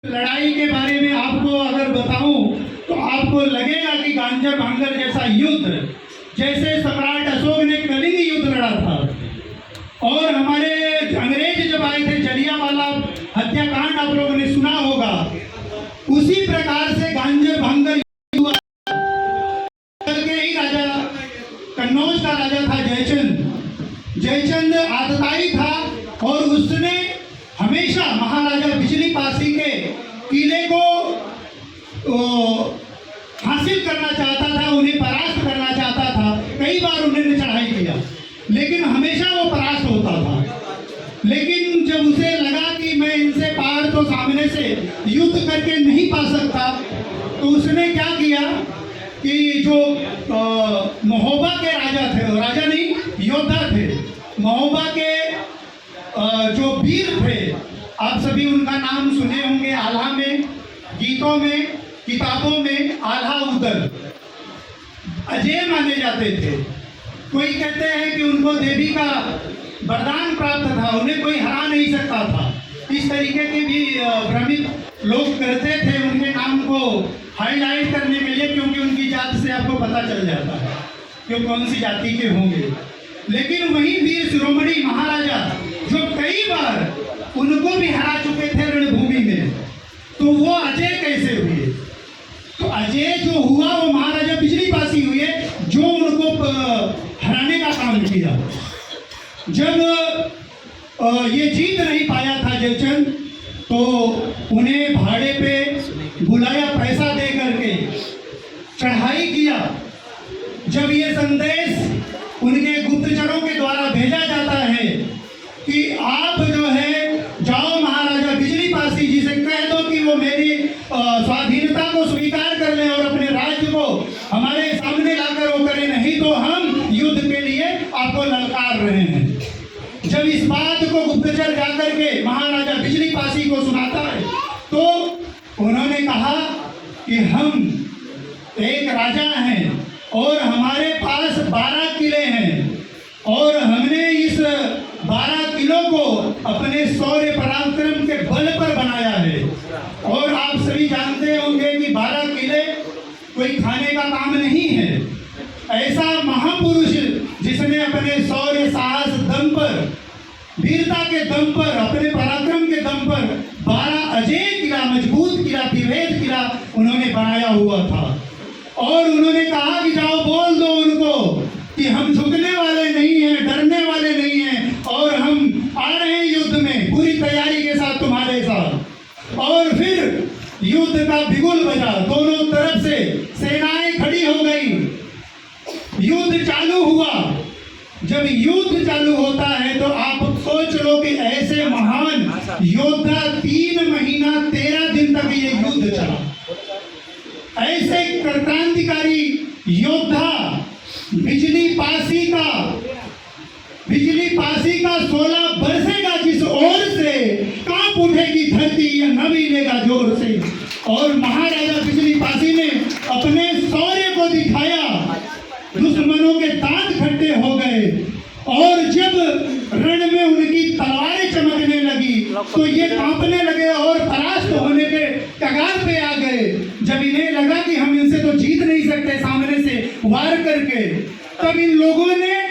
लड़ाई के बारे में आपको अगर बताऊं तो आपको लगेगा कि गांजर भांगर जैसा युद्ध, जैसे सम्राट अशोक ने कलिंग युद्ध लड़ा था और हमारे अंग्रेज जब आए थे जलियांवाला हत्याकांड आप लोगों ने सुना होगा, उसी प्रकार से गांजर भांगर युद्ध के ही राजा कन्नौज का राजा था जयचंद आतताई था और उसने हमेशा महाराजा बिजली पासी के किले को हासिल करना चाहता था, उन्हें परास्त करना चाहता था। कई बार उन्होंने चढ़ाई किया लेकिन हमेशा वो परास्त होता था। लेकिन जब उसे लगा कि मैं इनसे पार तो सामने से युद्ध करके नहीं पा सकता, तो उसने क्या किया कि जो महोबा के राजा थे, राजा नहीं योद्धा थे, महोबा के जो वीर थे, आप सभी उनका नाम सुने होंगे, आल्हा में, गीतों में, किताबों में आल्हा उदल अजय माने जाते थे। कोई कहते हैं कि उनको देवी का वरदान प्राप्त था, उन्हें कोई हरा नहीं सकता था। इस तरीके के भी भ्रमित लोग करते थे उनके नाम को हाईलाइट करने के लिए, क्योंकि उनकी जात से आपको पता चल जाता है कि कौन सी जाति के होंगे। लेकिन वही वीर शिरोमणि महाराजा जो कई बार उनको भी हरा चुके थे रणभूमि में, तो वो अजय कैसे हुए? तो अजय जो हुआ वो महाराजा बिजली पासी हुए, जो उनको हराने का काम किया। जब ये जीत नहीं पाया था जयचंद, तो उन्हें भाड़े पे बुलाया, पैसा दे करके चढ़ाई किया। जब ये संदेश उनके गुप्तचरों के द्वारा भेजा जाता है कि आप जो है जाओ महाराजा बिजली पासी जी से कह दो कि वो मेरी स्वाधीनता को स्वीकार कर लें और अपने राज्य को हमारे सामने लाकर वो करें, नहीं तो हम युद्ध के लिए आपको ललकार रहे हैं। जब इस बात को गुप्तचर जाकर के महाराजा बिजली पासी को सुनाता है, तो उन्होंने कहा कि हम एक राजा हैं और हमारे पास 12 किले हैं और हमने इस 12 किलों को अपने शौर्य पराक्रम के बल पर बनाया है। और आप सभी जानते होंगे कि 12 किले कोई खाने का काम नहीं है। ऐसा महापुरुष जिसने अपने शौर्य साहस दम पर, वीरता के दम पर, अपने पराक्रम के दम पर 12 अजय किला, मजबूत किला, विभेद किला उन्होंने बनाया हुआ था। और उन्होंने कहा कि जाओ बोल दो उनको कि हम झुकने वाले नहीं हैं, डरने वाले नहीं हैं और हम आ रहे हैं युद्ध में पूरी तैयारी के साथ तुम्हारे साथ। और फिर युद्ध का बिगुल बजा, दोनों तरफ से सेनाएं खड़ी हो गई, युद्ध चालू हुआ। जब युद्ध चालू होता है तो आप सोच लो कि ऐसे महान योद्धा 3 महीना 13 दिन तक ये युद्ध चला। ऐसे क्रांतिकारी योद्धा बिजली पासी का 16 बरसेगा जिस ओर से, कांप उठेगी धरती या न मिलेगा जोर से। और महाराजा बिजली पासी ने अपने शौर्य को दिखाया, दुश्मनों के दांत खट्टे हो गए और जब रण में उनकी तलवारें चमकने लगी तो ये कांपने लगे और परास्त होने के कगार पे आ गए। जब इन्हें लगा कि हम इनसे तो जीत नहीं सकते सामने से वार करके, तब इन लोगों ने